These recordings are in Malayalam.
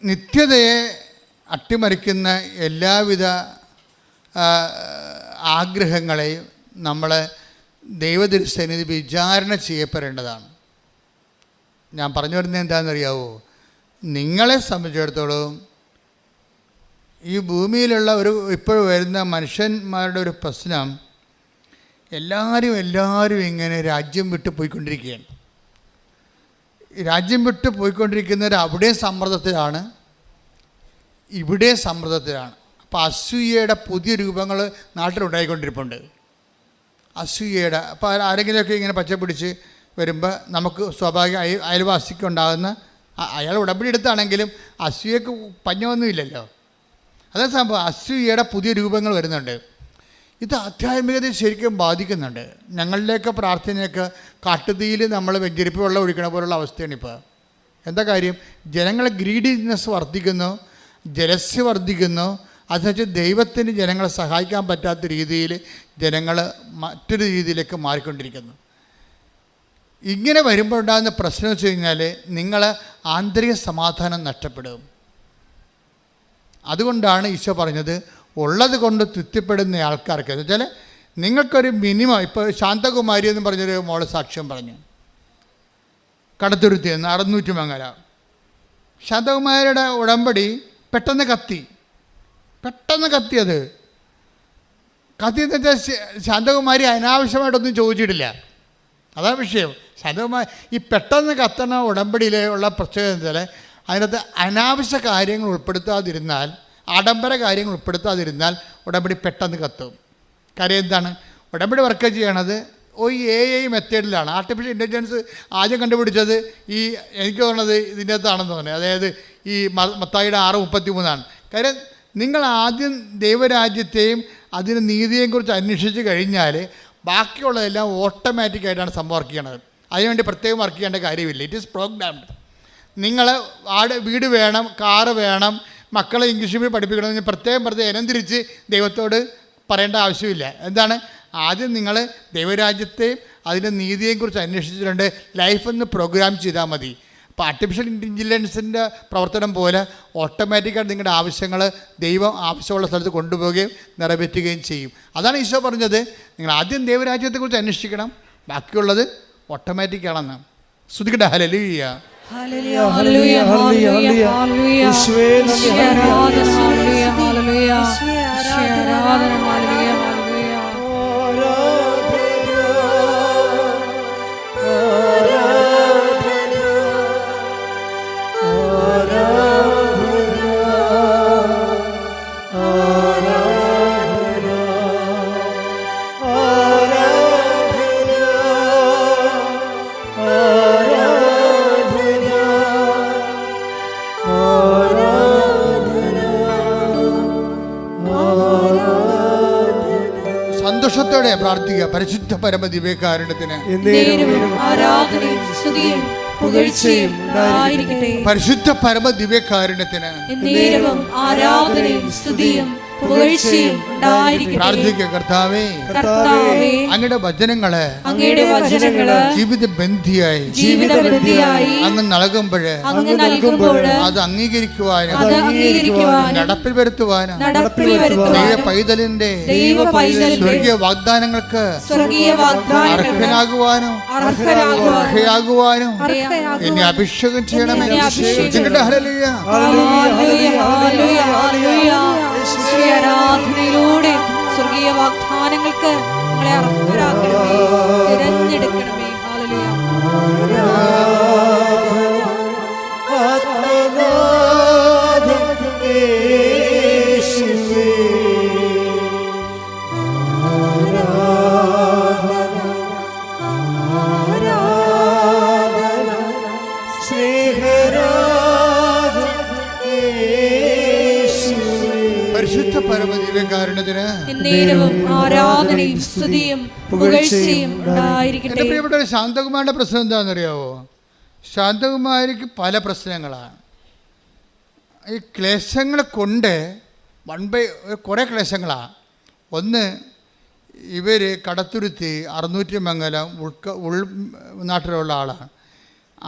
നിത്യതയെ അട്ടിമറിക്കുന്ന എല്ലാവിധ ആഗ്രഹങ്ങളെയും നമ്മൾ ദൈവതിരുസന്നിധി വിചാരണ ചെയ്യപ്പെടേണ്ടതാണ്. ഞാൻ പറഞ്ഞു വരുന്നത് എന്താണെന്നറിയാവോ? നിങ്ങളെ സംബന്ധിച്ചിടത്തോളം ഈ ഭൂമിയിലുള്ള ഇപ്പോൾ വരുന്ന മനുഷ്യന്മാരുടെ ഒരു പ്രശ്നം, എല്ലാവരും ഇങ്ങനെ രാജ്യം വിട്ട് പോയിക്കൊണ്ടിരിക്കുകയാണ്. രാജ്യം വിട്ട് പോയിക്കൊണ്ടിരിക്കുന്നവർ അവിടെയും സമ്മർദ്ദത്തിലാണ്, ഇവിടെയും സമ്മർദ്ദത്തിലാണ്. അപ്പോൾ അസൂയയുടെ പുതിയ രൂപങ്ങൾ നാട്ടിലുണ്ടായിക്കൊണ്ടിരിപ്പുണ്ട്. അസൂയയുടെ അപ്പോൾ ആരെങ്കിലുമൊക്കെ ഇങ്ങനെ പച്ചപ്പിടിച്ച് വരുമ്പോൾ നമുക്ക് സ്വാഭാവിക അയൽവാസിക്ക് ഉണ്ടാകുന്ന, അയാൾ ഉടമ്പടി എടുത്താണെങ്കിലും അസൂയക്ക് പഞ്ഞമൊന്നുമില്ലല്ലോ. അതേ സംഭവം അസൂയയുടെ പുതിയ രൂപങ്ങൾ വരുന്നുണ്ട്. ഇത് ആധ്യാത്മികതയെ ശരിക്കും ബാധിക്കുന്നുണ്ട്. ഞങ്ങളിലേക്ക് പ്രാർത്ഥനയൊക്കെ കാട്ടുതീയിൽ നമ്മൾ വെഞ്ചരിപ്പ് വെള്ളം ഒഴിക്കണ പോലുള്ള അവസ്ഥയാണ് ഇപ്പോൾ. എന്താ കാര്യം? ജനങ്ങളെ ഗ്രീഡിനെസ് വർദ്ധിക്കുന്നു, ജലസ്യ വർദ്ധിക്കുന്നു. അതുവെച്ച് ദൈവത്തിന് ജനങ്ങളെ സഹായിക്കാൻ പറ്റാത്ത രീതിയിൽ ജനങ്ങൾ മറ്റൊരു രീതിയിലേക്ക് മാറിക്കൊണ്ടിരിക്കുന്നു. ഇങ്ങനെ വരുമ്പോൾ ഉണ്ടാകുന്ന പ്രശ്നം വെച്ച് കഴിഞ്ഞാൽ നിങ്ങൾ ആന്തരിക സമാധാനം നഷ്ടപ്പെടും. അതുകൊണ്ടാണ് ഈശോ പറഞ്ഞത് ഉള്ളത് കൊണ്ട് തൃപ്തിപ്പെടുന്ന ആൾക്കാർക്ക്. എന്ന് വെച്ചാൽ നിങ്ങൾക്കൊരു മിനിമം, ഇപ്പോൾ ശാന്തകുമാരി എന്ന് പറഞ്ഞൊരു മോള് സാക്ഷ്യം പറഞ്ഞു, കടത്തുരുത്തി എന്ന് 600 മംഗല. ശാന്തകുമാരിയുടെ ഉടമ്പടി പെട്ടെന്ന് കത്തിയത് കത്തിയെന്ന് വെച്ചാൽ ശാന്തകുമാരി അനാവശ്യമായിട്ടൊന്നും ചോദിച്ചിട്ടില്ല. അതാണ് വിഷയം. ശാന്തകുമാരി ഈ പെട്ടെന്ന് കത്തണ ഉടമ്പടിയിലെ ഉള്ള പ്രത്യേകത എന്ന് വെച്ചാൽ അതിനകത്ത് അനാവശ്യ കാര്യങ്ങൾ ഉൾപ്പെടുത്താതിരുന്നാൽ, ആഡംബര കാര്യങ്ങൾ ഉൾപ്പെടുത്താതിരുന്നാൽ ഉടമ്പടി പെട്ടെന്ന് കത്തും. കാര്യം എന്താണ്? ഉടമ്പടി വർക്ക് ചെയ്യണത് AI മെത്തേഡിലാണ്. ആർട്ടിഫിഷ്യൽ ഇൻ്റലിജൻസ് ആദ്യം കണ്ടുപിടിച്ചത് എനിക്ക് തോന്നുന്നത് ഇതിൻ്റെ അകത്താണെന്ന് തോന്നുന്നത്. അതായത് ഈ മത്തായിയുടെ 6:33. കാര്യം നിങ്ങൾ ആദ്യം ദൈവരാജ്യത്തെയും അതിന് നീതിയെയും കുറിച്ച് അന്വേഷിച്ച് കഴിഞ്ഞാൽ ബാക്കിയുള്ളതെല്ലാം ഓട്ടോമാറ്റിക്കായിട്ടാണ് സംഭവം വർക്ക് ചെയ്യണത്. അതിനുവേണ്ടി പ്രത്യേകം വർക്ക് ചെയ്യേണ്ട കാര്യമില്ല. It is programmed. നിങ്ങൾ വീട് വേണം, കാറ് വേണം, മക്കളെ ഇംഗ്ലീഷ് മീഡിയം പഠിപ്പിക്കണമെന്ന് പ്രത്യേകം ഇനം തിരിച്ച് ദൈവത്തോട് പറയേണ്ട ആവശ്യമില്ല. എന്താണ്? ആദ്യം നിങ്ങൾ ദൈവരാജ്യത്തെയും അതിൻ്റെ നീതിയെയും കുറിച്ച് അന്വേഷിച്ചിട്ടുണ്ട്. ലൈഫൊന്ന് പ്രോഗ്രാം ചെയ്താൽ മതി. അപ്പോൾ ആർട്ടിഫിഷ്യൽ ഇൻ്റലിജൻസിൻ്റെ പ്രവർത്തനം പോലെ ഓട്ടോമാറ്റിക്കായിട്ട് നിങ്ങളുടെ ആവശ്യങ്ങൾ ദൈവം ആവശ്യമുള്ള സ്ഥലത്ത് കൊണ്ടുപോവുകയും നിറവേറ്റുകയും ചെയ്യും. അതാണ് ഈശോ പറഞ്ഞത്, നിങ്ങൾ ആദ്യം ദൈവരാജ്യത്തെക്കുറിച്ച് അന്വേഷിക്കണം, ബാക്കിയുള്ളത് ഓട്ടോമാറ്റിക്കാണെന്ന്. ശ്രുതിക്കട്ടെ. Hallelujah. Hallelujah, hallelujah, hallelujah, hallelujah. സന്തോഷത്തോടെ പ്രാർത്ഥിക്കുക. പരിശുദ്ധ പരമ ദിവ്യകാരുണ്യത്തിന് പരിശുദ്ധ പരമ ദിവ്യകാരുണ്യത്തിന് പ്രാർത്ഥിക്കുക. കർത്താവേ, അങ്ങയുടെ വചനങ്ങള് ജീവിത ബന്ധിയായി അങ്ങ് നൽകുമ്പോഴ് അത് അംഗീകരിക്കുവാനും നടപ്പിൽ വരുത്തുവാനും ദൈവ പൈതലിന്റെ സ്വർഗീയ വാഗ്ദാനങ്ങൾക്ക് അർഹനാകുവാനും എന്നെ അഭിഷേകം ചെയ്യണമേ. ആരാധനയിലൂടെ സ്വർഗീയ വാഗ്ദാനങ്ങൾക്ക് നമ്മളെ അർഹരാക്കണമേ, തിരഞ്ഞെടുക്കണമേ. പരിശുദ്ധ പരമ ദിവ്യകാരുണ്യത്തിന് ആരാധനയും സ്തുതിയും പുകഴ്ചയും ഉണ്ടായിരിക്കട്ടെ. എൻ്റെ പ്രിയപ്പെട്ട ശാന്തകുമാരിയുടെ പ്രശ്നം എന്താണെന്നറിയാവോ? ശാന്തകുമാരിക്ക് പല പ്രശ്നങ്ങളാണ്. ഈ ക്ലേശങ്ങളെ കൊണ്ട് കുറേ ക്ലേശങ്ങളാണ്. ഒന്ന്, ഇവർ കടത്തുരുത്തി 600 മംഗലം ഉൾനാട്ടിലുള്ള ആളാണ്.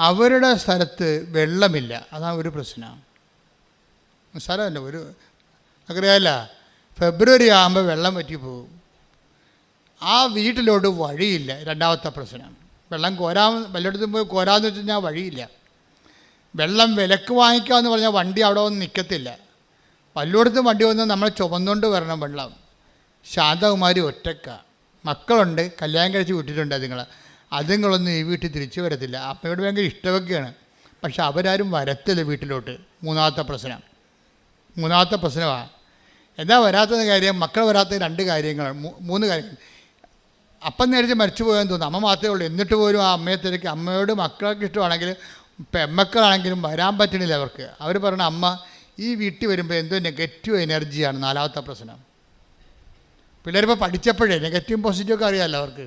അവരുടെ സ്ഥലത്ത് വെള്ളമില്ല. അതാണ് ഒരു പ്രശ്നം. നിസ്സാരമല്ല. അറിയാമല്ല, ഫെബ്രുവരി ആകുമ്പോൾ വെള്ളം വറ്റി പോകും. ആ വീട്ടിലോട്ട് വഴിയില്ല. രണ്ടാമത്തെ പ്രശ്നം, വെള്ളം വല്ലയിടത്തും പോയി കോരാമെന്ന് വെച്ച് കഴിഞ്ഞാൽ വഴിയില്ല. വെള്ളം വിലക്ക് വാങ്ങിക്കാമെന്ന് പറഞ്ഞാൽ വണ്ടി അവിടെ വന്ന് നിൽക്കത്തില്ല. വല്ലയിടത്തും വണ്ടി വന്ന് നമ്മൾ ചുമന്നുകൊണ്ട് വരണം വെള്ളം. ശാന്തകുമാരി ഒറ്റക്ക, മക്കളുണ്ട്, കല്യാണം കഴിച്ച് വിട്ടിട്ടുണ്ട്. അതുങ്ങളൊന്നും ഈ വീട്ടിൽ തിരിച്ചു വരത്തില്ല. അമ്മയോട് ഭയങ്കര ഇഷ്ടമൊക്കെയാണ്, പക്ഷെ അവരാരും വരത്തില്ല വീട്ടിലോട്ട്. മൂന്നാമത്തെ പ്രശ്നമാണ്. എന്താ വരാത്തത് കാര്യം? മക്കൾ വരാത്ത 2 കാര്യങ്ങളാണ്, 3 കാര്യങ്ങൾ. അപ്പം നേരിച്ച് മരിച്ചു പോകാൻ തോന്നുന്നു. അമ്മ മാത്രമേ ഉള്ളൂ. എന്നിട്ട് പോലും ആ അമ്മയെ തിരക്കി. അമ്മയോട് മക്കൾക്ക് ഇഷ്ടമാണെങ്കിലും പെമ്മക്കളാണെങ്കിലും വരാൻ പറ്റണില്ല അവർക്ക്. അവർ പറയണ, അമ്മ ഈ വീട്ടിൽ വരുമ്പോൾ എന്തോ നെഗറ്റീവ് എനർജിയാണ്. 4ാമത്തെ പ്രശ്നം. പിള്ളേരിപ്പോൾ പഠിച്ചപ്പോഴേ നെഗറ്റീവും പോസിറ്റീവൊക്കെ അറിയാമല്ലോ അവർക്ക്.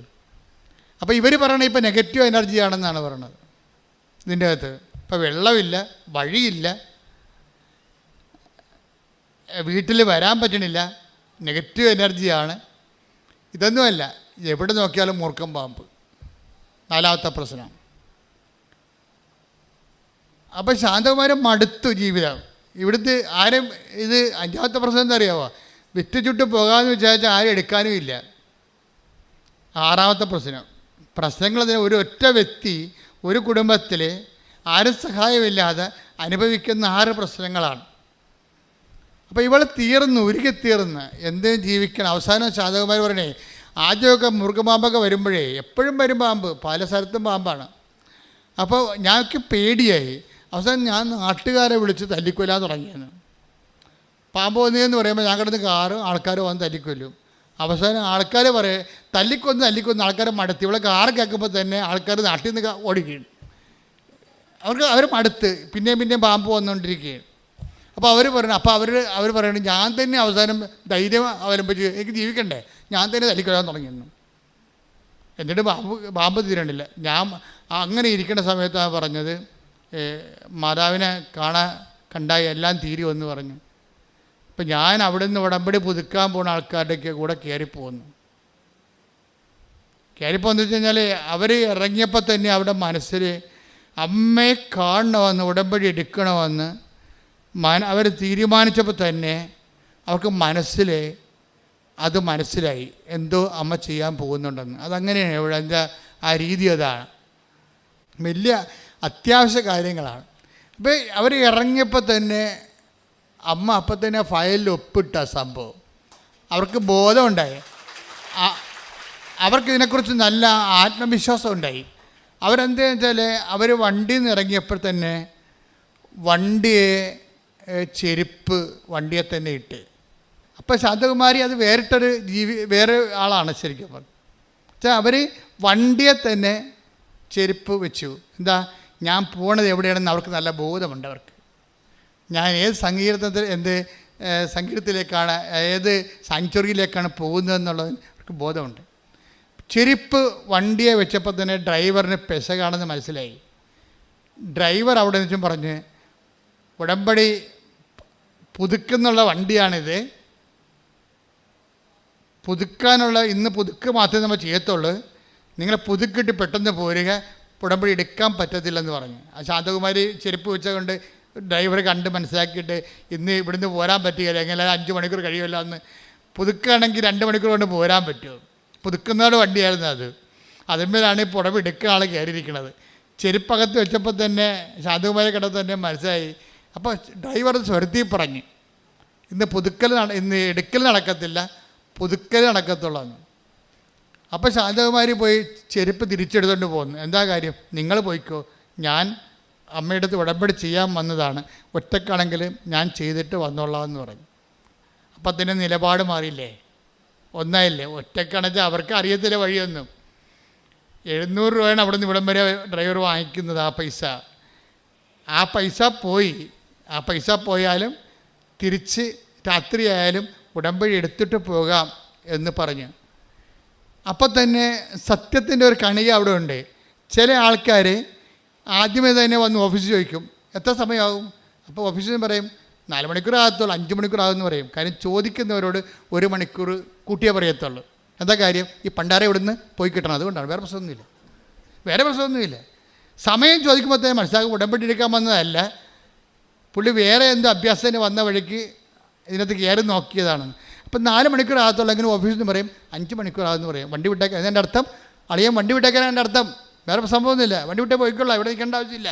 അപ്പോൾ ഇവർ പറയണത് ഇപ്പോൾ നെഗറ്റീവ് എനർജിയാണെന്നാണ് പറയണത്. ഇതിൻ്റെ അകത്ത് ഇപ്പോൾ വെള്ളമില്ല, വഴിയില്ല, വീട്ടിൽ വരാൻ പറ്റണില്ല, നെഗറ്റീവ് എനർജിയാണ്. ഇതൊന്നുമല്ല, എവിടെ നോക്കിയാലും മൂർഖം പാമ്പ്. 4ാമത്തെ പ്രശ്നം. അപ്പോൾ ശാന്തകുമാരൻ മടുത്തു ജീവിതം. ഇവിടുത്തെ ആരും ഇത് 5ാമത്തെ പ്രശ്നം എന്താ അറിയാമോ? വിറ്റ് ചുട്ട് പോകാമെന്ന് വിചാരിച്ചാൽ ആരും എടുക്കാനും ഇല്ല. 6ാമത്തെ പ്രശ്നങ്ങൾ ഒരു ഒറ്റ വ്യക്തി ഒരു കുടുംബത്തിൽ ആരും സഹായമില്ലാതെ അനുഭവിക്കുന്ന 6 പ്രശ്നങ്ങളാണ്. അപ്പോൾ ഇവൾ ഉരുകി തീർന്ന് എന്തിനും ജീവിക്കണം. അവസാനം ശാന്തകുമാരി പറയണേ, ആദ്യമൊക്കെ മുറുകപാമ്പൊക്കെ വരുമ്പോഴേ, എപ്പോഴും വരും പാമ്പ്, പല സ്ഥലത്തും പാമ്പാണ്. അപ്പോൾ ഞങ്ങൾക്ക് പേടിയായി. അവസാനം ഞാൻ നാട്ടുകാരെ വിളിച്ച് തല്ലിക്കൊല്ലാൻ തുടങ്ങിയെന്ന്. പാമ്പ് വന്നതെന്ന് പറയുമ്പോൾ ഞാൻ കിടന്ന് ആൾക്കാർ വന്ന് തല്ലിക്കൊല്ലും. അവസാനം ആൾക്കാർ പറയും തല്ലിക്കൊന്ന് ആൾക്കാരെ മടുത്ത്. ഇവിടെ കാറ് കേൾക്കുമ്പോൾ തന്നെ ആൾക്കാർ നാട്ടിൽ നിന്ന് ഓടിക്കുകയാണ്. അവർ മടുത്ത് പിന്നെയും പാമ്പ് വന്നുകൊണ്ടിരിക്കുകയാണ്. അപ്പോൾ അവർ പറയണം ഞാൻ തന്നെ അവസാനം ധൈര്യം അവലംബിച്ച് എനിക്ക് ജീവിക്കണ്ടേ, ഞാൻ തന്നെ തല്ലിക്കൊല്ലാൻ തുടങ്ങിയെന്നു. എന്നിട്ട് പാമ്പ് തീരണില്ല. ഞാൻ അങ്ങനെ ഇരിക്കുന്ന സമയത്താണ് പറഞ്ഞത്, മാതാവിനെ കണ്ടായി എല്ലാം തീരുമെന്ന് പറഞ്ഞു. അപ്പം ഞാൻ അവിടെ നിന്ന് ഉടമ്പടി പുതുക്കാൻ പോകുന്ന ആൾക്കാരുടെയൊക്കെ കൂടെ കയറിപ്പോകുന്നു വെച്ച് കഴിഞ്ഞാൽ അവർ ഇറങ്ങിയപ്പോൾ തന്നെ അവിടെ മനസ്സിൽ അമ്മയെ കാണണമെന്ന്, ഉടമ്പടി എടുക്കണമെന്ന് അവർ തീരുമാനിച്ചപ്പോൾ തന്നെ അവർക്ക് മനസ്സിലായി എന്തോ അമ്മ ചെയ്യാൻ പോകുന്നുണ്ടെന്ന്. അതങ്ങനെയാണ് ഇവിടെ എന്താ ആ രീതി. അതാണ് വലിയ അത്യാവശ്യ കാര്യങ്ങളാണ്. അപ്പോൾ അവർ ഇറങ്ങിയപ്പോൾ തന്നെ അമ്മ അപ്പം തന്നെ ഫയലിൽ ഒപ്പിട്ട സംഭവം. അവർക്ക് ബോധമുണ്ടായി, അവർക്കിതിനെക്കുറിച്ച് നല്ല ആത്മവിശ്വാസം ഉണ്ടായി. അവരെന്താണെന്ന് വെച്ചാൽ അവർ വണ്ടിയിൽ നിന്ന് ഇറങ്ങിയപ്പോൾ തന്നെ ചെരുപ്പ് വണ്ടിയെ തന്നെ ഇട്ട്. അപ്പോൾ ശാന്തകുമാരി അത് വേറെ ആളാണ് ശരിക്കും പറഞ്ഞത്. വെച്ചാൽ അവർ വണ്ടിയെ തന്നെ ചെരുപ്പ് വെച്ചു. എന്താ, ഞാൻ പോണത് എവിടെയാണെന്ന് അവർക്ക് നല്ല ബോധമുണ്ട്. അവർക്ക് ഞാൻ ഏത് സംഗീതത്തിലേക്കാണ്, ഏത് സാങ്ച്വറിയിലേക്കാണ് പോകുന്നതെന്നുള്ളത് അവർക്ക് ബോധമുണ്ട്. ചെരുപ്പ് വണ്ടിയെ വെച്ചപ്പോൾ തന്നെ ഡ്രൈവറിന് പെശകാണെന്ന് മനസ്സിലായി. ഡ്രൈവർ അവിടെ നിന്നും പറഞ്ഞ്, ഉടമ്പടി പുതുക്കുന്നുള്ള വണ്ടിയാണിത്, ഇന്ന് പുതുക്ക് മാത്രമേ നമ്മൾ ചെയ്യത്തുള്ളൂ, നിങ്ങൾ പുതുക്കിട്ട് പെട്ടെന്ന് പോരുക, ഉടമ്പടി എടുക്കാൻ പറ്റത്തില്ലെന്ന് പറഞ്ഞു. ആ ശാന്തകുമാരി ചെരുപ്പ് വെച്ചുകൊണ്ട് ഡ്രൈവറെ കണ്ട് മനസ്സിലാക്കിയിട്ട് ഇന്ന് ഇവിടുന്ന് പോരാൻ പറ്റുകയില്ല, എങ്ങനെ 5 മണിക്കൂർ കഴിയുമല്ലോ എന്ന്. പുതുക്കുകയാണെങ്കിൽ 2 മണിക്കൂർ കൊണ്ട് പോരാൻ പറ്റുമോ? പുതുക്കുന്നവരുടെ വണ്ടിയായിരുന്നു അത്. അതിന്മേലാണ് ഈ ഉടമ്പടി എടുക്കുന്ന ആൾ കയറിയിരിക്കുന്നത്. ചെരുപ്പകത്ത് വെച്ചപ്പോൾ തന്നെ ശാന്തകുമാരി കിടന്ന് തന്നെ മനസ്സിലായി. അപ്പോൾ ഡ്രൈവർ സ്വരത്തിൽ പറഞ്ഞു, ഇന്ന് എടുക്കൽ നടക്കത്തില്ല, പുതുക്കൽ നടക്കത്തുള്ളൂ. അപ്പോൾ ശാന്തകുമാരി പോയി ചെരുപ്പ് തിരിച്ചെടുത്തുകൊണ്ട് പോകുന്നു. എന്താ കാര്യം? നിങ്ങൾ പോയിക്കോ, ഞാൻ അമ്മയുടെ അടുത്ത് ഉടമ്പടി ചെയ്യാൻ വന്നതാണ്, ഒറ്റക്കാണെങ്കിലും ഞാൻ ചെയ്തിട്ട് വന്നോളാം എന്ന് പറഞ്ഞു. അപ്പം അതിൻ്റെ നിലപാട് മാറിയില്ലേ, ഒന്നായില്ലേ. ഒറ്റക്കാണെന്ന് അവർക്ക് അറിയത്തില്ല വഴിയൊന്നും. 700 രൂപയാണ് അവിടെ നിന്ന് ഇവിടം വരെ ഡ്രൈവർ വാങ്ങിക്കുന്നത്. ആ പൈസ പോയാലും തിരിച്ച് രാത്രിയായാലും ഉടമ്പടി എടുത്തിട്ട് പോകാം എന്ന് പറഞ്ഞു. അപ്പം തന്നെ സത്യത്തിൻ്റെ ഒരു കണിക അവിടെ ഉണ്ട്. ചില ആൾക്കാർ ആദ്യമേ തന്നെ വന്ന് ഓഫീസിൽ ചോദിക്കും, എത്ര സമയമാകും? അപ്പോൾ ഓഫീസിൽ പറയും 4 മണിക്കൂർ ആകത്തുള്ളൂ, 5 മണിക്കൂർ ആകുമെന്ന് പറയും. കാര്യം ചോദിക്കുന്നവരോട് 1 മണിക്കൂർ കൂട്ടിയേ പറയത്തുള്ളൂ. എന്താ കാര്യം? ഈ പണ്ടാര ഇവിടുന്ന് പോയി കിട്ടണം, അതുകൊണ്ടാണ്. വേറെ പ്രശ്നമൊന്നുമില്ല. സമയം ചോദിക്കുമ്പോൾ തന്നെ മനസ്സിലാക്കും ഉടമ്പടി എടുക്കാൻ വന്നതല്ല, പുള്ളി വേറെ എന്തോ അഭ്യാസത്തിന് വന്ന വഴിക്ക് ഇതിനകത്ത് കയറി നോക്കിയതാണ്. അപ്പം 4 മണിക്കൂർ ആകത്തുള്ളെങ്കിൽ ഓഫീസിൽ നിന്ന് പറയും 5 മണിക്കൂർ ആകുമെന്ന് പറയും. വണ്ടി വിട്ടേക്കാൻ അതിൻ്റെ അർത്ഥം അളിയൻ വണ്ടി വിട്ടേക്കാനാണ് എൻ്റെ അർത്ഥം, വേറെ സംഭവമൊന്നുമില്ല. വണ്ടി വിട്ടേ പോയിക്കൊള്ളാം, ഇവിടെ നിൽക്കേണ്ട ആവശ്യമില്ല.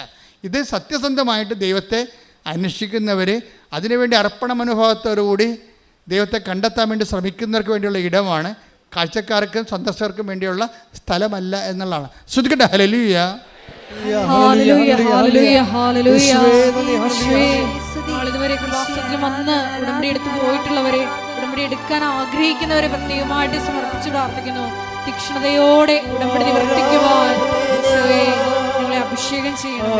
ഇത് സത്യസന്ധമായിട്ട് ദൈവത്തെ അന്വേഷിക്കുന്നവർ, അതിനുവേണ്ടി അർപ്പണ മനോഭാവത്തോടുകൂടി ദൈവത്തെ കണ്ടെത്താൻ വേണ്ടി ശ്രമിക്കുന്നവർക്ക് വേണ്ടിയുള്ള ഇടമാണ്, കാഴ്ചക്കാർക്കും സന്ദർശകർക്കും വേണ്ടിയുള്ള സ്ഥലമല്ല എന്നുള്ളതാണ്. ശ്രദ്ധിക്കട്ടെ. ഹല്ലേലൂയ. ഇതുവരെ കൃപാസനത്തിൽ വന്ന് ഉടമ്പടി എടുത്ത് പോയിട്ടുള്ളവരെ, ഉടമ്പടി എടുക്കാൻ ആഗ്രഹിക്കുന്നവരെ പ്രത്യേകമായിട്ട് സമർപ്പിച്ച് പ്രാർത്ഥിക്കുന്നു. തീക്ഷ്ണതയോടെ ഉടമ്പടി നിവർത്തിക്കുവാൻ ഞങ്ങളെ അഭിഷേകം ചെയ്യണം.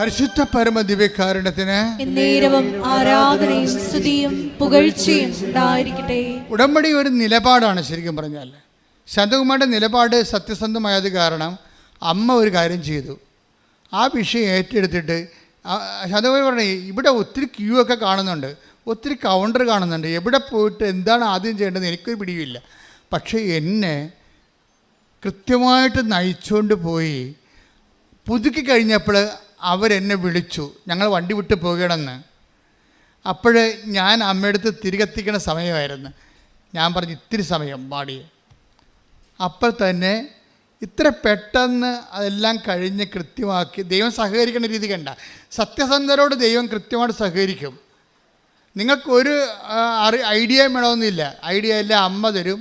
പരിശുദ്ധ പരമ ദിവ്യകാരുണ്യത്തിന് എന്നേരവും ആരാധനയും സ്തുതിയും പുകഴ്ചയും ഉണ്ടായിരിക്കട്ടെ. ഉടമ്പടി ഒരു നിലപാടാണ്. ശരിക്കും പറഞ്ഞാൽ ശാന്തകുമാരുടെ നിലപാട് സത്യസന്ധമായത് കാരണം അമ്മ ഒരു കാര്യം ചെയ്തു, ആ വിഷയം ഏറ്റെടുത്തിട്ട് ശാന്തകുമാരി പറഞ്ഞു, ഇവിടെ ഒത്തിരി ക്യൂ ഒക്കെ കാണുന്നുണ്ട്, ഒത്തിരി കൗണ്ടർ കാണുന്നുണ്ട്, എവിടെ പോയിട്ട് എന്താണ് ആദ്യം ചെയ്യേണ്ടത് എനിക്കൊരു പിടിയുമില്ല. പക്ഷേ എന്നെ കൃത്യമായിട്ട് നയിച്ചുകൊണ്ട് പോയി പുതുക്കി കഴിഞ്ഞപ്പോൾ അവരെന്നെ വിളിച്ചു, ഞങ്ങൾ വണ്ടി വിട്ട് പോകണമെന്ന്. അപ്പോൾ ഞാൻ അമ്മയടുത്ത് തിരികെത്തിക്കണ സമയമായിരുന്നു. ഞാൻ പറഞ്ഞു ഇത്തിരി സമയം പാടി. അപ്പോൾ തന്നെ ഇത്ര പെട്ടെന്ന് അതെല്ലാം കഴിഞ്ഞ് കൃത്യമാക്കി ദൈവം സഹകരിക്കുന്ന രീതി കണ്ട. സത്യസന്ധരോട് ദൈവം കൃത്യമായിട്ട് സഹകരിക്കും. നിങ്ങൾക്കൊരു ഐഡിയ വേണമെന്നില്ല, ഐഡിയ എല്ലാം അമ്മ തരും.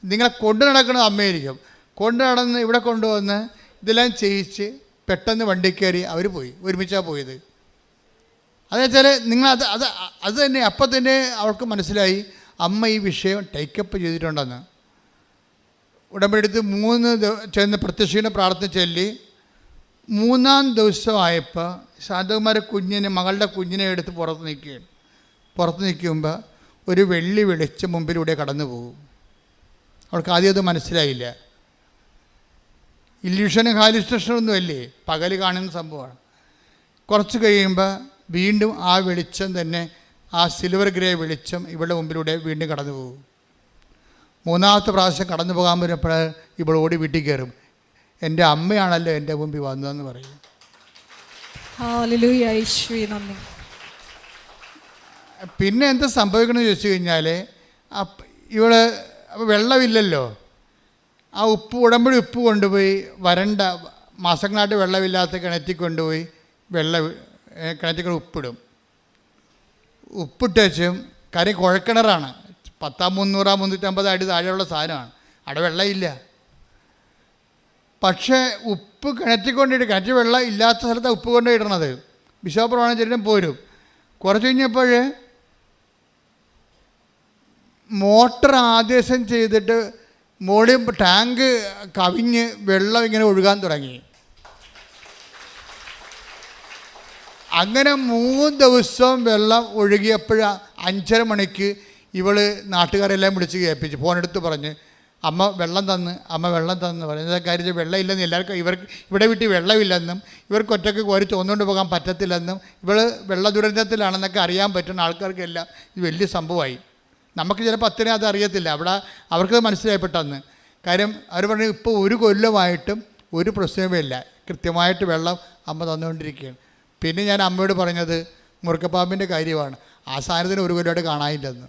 നിങ്ങളെ കൊണ്ടു നടക്കുന്നത് അമ്മയായിരിക്കും. കൊണ്ടു നടന്ന് ഇവിടെ കൊണ്ടുവന്ന് ഇതെല്ലാം ചെയ്യിച്ച് പെട്ടെന്ന് വണ്ടി കയറി അവർ പോയി, ഒരുമിച്ചാണ് പോയത്. അതെന്നുവെച്ചാൽ നിങ്ങൾ അത് തന്നെ അപ്പം തന്നെ അവൾക്ക് മനസ്സിലായി അമ്മ ഈ വിഷയം ടേക്കപ്പ് ചെയ്തിട്ടുണ്ടെന്ന്. ഉടമ്പടി എടുത്ത് 3 ചെന്ന് പ്രത്യക്ഷീണ പ്രാർത്ഥന ചൊല്ലി 3-ാം ദിവസമായപ്പോൾ ശാന്തകുമാരി മകളുടെ കുഞ്ഞിനെ എടുത്ത് പുറത്ത് നിൽക്കുകയാണ്. പുറത്ത് നിൽക്കുമ്പോൾ ഒരു വെള്ളി വെളിച്ചം മുമ്പിലൂടെ കടന്നു പോകും. അവൾക്ക് ആദ്യം അത് മനസ്സിലായില്ല. ഇല്യൂഷനും ഹാലുസിനേഷനൊന്നും അല്ലേ, പകൽ കാണുന്ന സംഭവമാണ്. കുറച്ച് കഴിയുമ്പോൾ വീണ്ടും ആ വെളിച്ചം തന്നെ, ആ സിൽവർ ഗ്രേ വെളിച്ചം ഇവളുടെ മുമ്പിലൂടെ വീണ്ടും കടന്നു പോകും. 3-ാമത്തെ പ്രാവശ്യം കടന്നു പോകാൻ വരുമ്പോൾ ഇവൾ ഓടി വീട്ടിൽ കയറും, എൻ്റെ അമ്മയാണല്ലോ എൻ്റെ മുമ്പിൽ വന്നതെന്ന് പറയും. പിന്നെ എന്താ സംഭവിക്കണമെന്ന് ചോദിച്ചു കഴിഞ്ഞാൽ ഇവള് വെള്ളമില്ലല്ലോ, ആ ഉടമ്പടി ഉപ്പ് കൊണ്ടുപോയി വരണ്ട മാസങ്ങളായിട്ട് വെള്ളമില്ലാത്ത കിണറ്റിൽ കൊണ്ടുപോയി കിണറ്റിൽ ഉപ്പിടും. ഉപ്പിട്ടും കാര്യം കുഴക്കിണറാണ്, 300-350 അടി താഴെയുള്ള സാധനമാണ്, അവിടെ വെള്ളമില്ല. പക്ഷേ ഉപ്പ് കിണറ്റിൽ കൊണ്ടിട്ട്, കിണറ്റിൽ വെള്ളം ഇല്ലാത്ത സ്ഥലത്ത് ഉപ്പ് കൊണ്ടുപോയിടണത്. ബിഷോപ്രമാണം ചെല്ലും പോരും. കുറച്ച് കഴിഞ്ഞപ്പോൾ മോട്ടർ ആദേശം ചെയ്തിട്ട് മോളിൽ ടാങ്ക് കവിഞ്ഞ് വെള്ളം ഇങ്ങനെ ഒഴുകാൻ തുടങ്ങി. അങ്ങനെ 3 ദിവസം വെള്ളം ഒഴുകിയപ്പോൾ 5:30 മണിക്ക് ഇവൾ നാട്ടുകാരെല്ലാം വിളിച്ച് കേൾപ്പിച്ചു, ഫോണെടുത്ത് പറഞ്ഞ് അമ്മ വെള്ളം തന്ന് പറയുന്നത് കാര്യം വെള്ളം ഇല്ലെന്ന് എല്ലാവർക്കും, ഇവിടെ വീട്ടിൽ വെള്ളമില്ലെന്നും ഇവർക്ക് ഒറ്റയ്ക്ക് കോരി ചോന്നുകൊണ്ട് പോകാൻ പറ്റത്തില്ലെന്നും ഇവൾ വെള്ള ദുരന്തത്തിലാണെന്നൊക്കെ അറിയാൻ പറ്റുന്ന ആൾക്കാർക്കെല്ലാം ഇത് വലിയ സംഭവമായി. നമുക്ക് ചിലപ്പോൾ അത്രയും അത് അറിയത്തില്ല, അവിടെ അവർക്കത് മനസ്സിലായിപ്പെട്ടന്ന്. കാര്യം അവർ പറഞ്ഞു ഇപ്പോൾ 1 കൊല്ലമായിട്ടും ഒരു പ്രശ്നമേ ഇല്ല, കൃത്യമായിട്ട് വെള്ളം അമ്മ തന്നുകൊണ്ടിരിക്കുകയാണ്. പിന്നെ ഞാൻ അമ്മയോട് പറഞ്ഞത് മുറുക്കപ്പാമ്പിൻ്റെ കാര്യമാണ്, ആ സാധനത്തിന് 1 കൊല്ലമായിട്ട് കാണാനില്ലെന്ന്.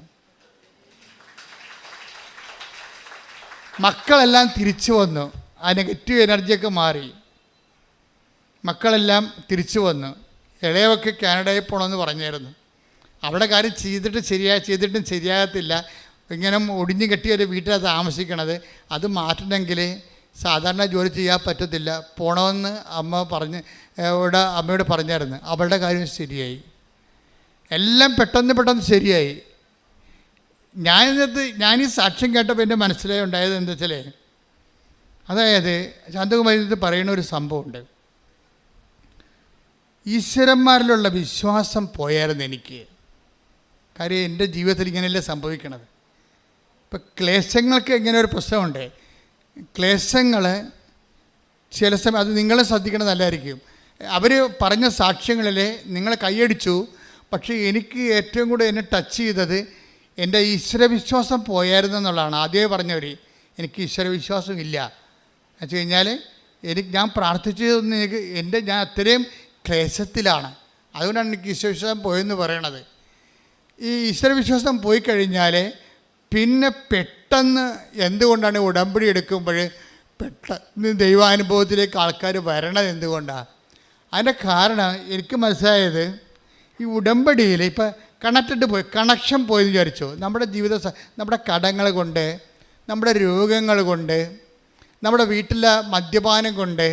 മക്കളെല്ലാം തിരിച്ചു വന്നു, ആ നെഗറ്റീവ് എനർജിയൊക്കെ മാറി, മക്കളെല്ലാം തിരിച്ചു വന്നു. ഇളയൊക്കെ കാനഡയിൽ പോകണമെന്ന് പറഞ്ഞായിരുന്നു. അവിടെ കാര്യം ചെയ്തിട്ടും ശരിയാകത്തില്ല, ഇങ്ങനെ ഒടിഞ്ഞു കെട്ടിയൊരു വീട്ടിലാണ് താമസിക്കണത്, അത് മാറ്റണമെങ്കിൽ സാധാരണ ജോലി ചെയ്യാൻ പറ്റത്തില്ല, പോണമെന്ന് അമ്മയോട് പറഞ്ഞായിരുന്നു. അവളുടെ കാര്യം ശരിയായി, എല്ലാം പെട്ടെന്ന് ശരിയായി. ഞാനീ സാക്ഷ്യം കേട്ടപ്പോൾ എൻ്റെ മനസ്സിലായി ഉണ്ടായത് എന്താ വെച്ചാൽ, അതായത് ശാന്തകുമാരി പറയുന്ന ഒരു സംഭവമുണ്ട്. ഈശ്വരന്മാരിലുള്ള വിശ്വാസം പോയായിരുന്നു എനിക്ക്. കാര്യം എൻ്റെ ജീവിതത്തിൽ ഇങ്ങനെയല്ലേ സംഭവിക്കണത്. ഇപ്പം ക്ലേശങ്ങൾക്ക് ഇങ്ങനെ ഒരു പ്രശ്നമുണ്ട്. ക്ലേശങ്ങൾ ചില സമയം അത് നിങ്ങൾ ശ്രദ്ധിക്കണം നല്ലതായിരിക്കും. അവർ പറഞ്ഞ സാക്ഷ്യങ്ങളിൽ നിങ്ങൾ കൈയടിച്ചു, പക്ഷേ എനിക്ക് ഏറ്റവും കൂടുതൽ എന്നെ ടച്ച് ചെയ്തത് എൻ്റെ ഈശ്വരവിശ്വാസം പോയായിരുന്നു എന്നുള്ളതാണ്. ആദ്യമേ പറഞ്ഞവർ എനിക്ക് ഈശ്വരവിശ്വാസം ഇല്ല എന്ന് വെച്ച് കഴിഞ്ഞാൽ ഞാൻ പ്രാർത്ഥിച്ചതൊന്നും ഞാൻ അത്രയും ക്ലേശത്തിലാണ്, അതുകൊണ്ടാണ് എനിക്ക് ഈശ്വരവിശ്വാസം പോയെന്ന് പറയണത്. ഈ ഈശ്വരവിശ്വാസം പോയി കഴിഞ്ഞാൽ പിന്നെ പെട്ടെന്ന് എന്തുകൊണ്ടാണ് ഉടമ്പടി എടുക്കുമ്പോൾ പെട്ടെന്ന് ദൈവാനുഭവത്തിലേക്ക് ആൾക്കാർ വരണത് എന്തുകൊണ്ടാണ്? അതിൻ്റെ കാരണം എനിക്ക് മനസ്സിലായത് ഈ ഉടമ്പടിയിൽ ഇപ്പം കണക്ഷൻ പോയെന്ന് വിചാരിച്ചു. നമ്മുടെ നമ്മുടെ കടങ്ങൾ കൊണ്ട്, നമ്മുടെ രോഗങ്ങൾ കൊണ്ട്, നമ്മുടെ വീട്ടിലെ മദ്യപാനം കൊണ്ട്,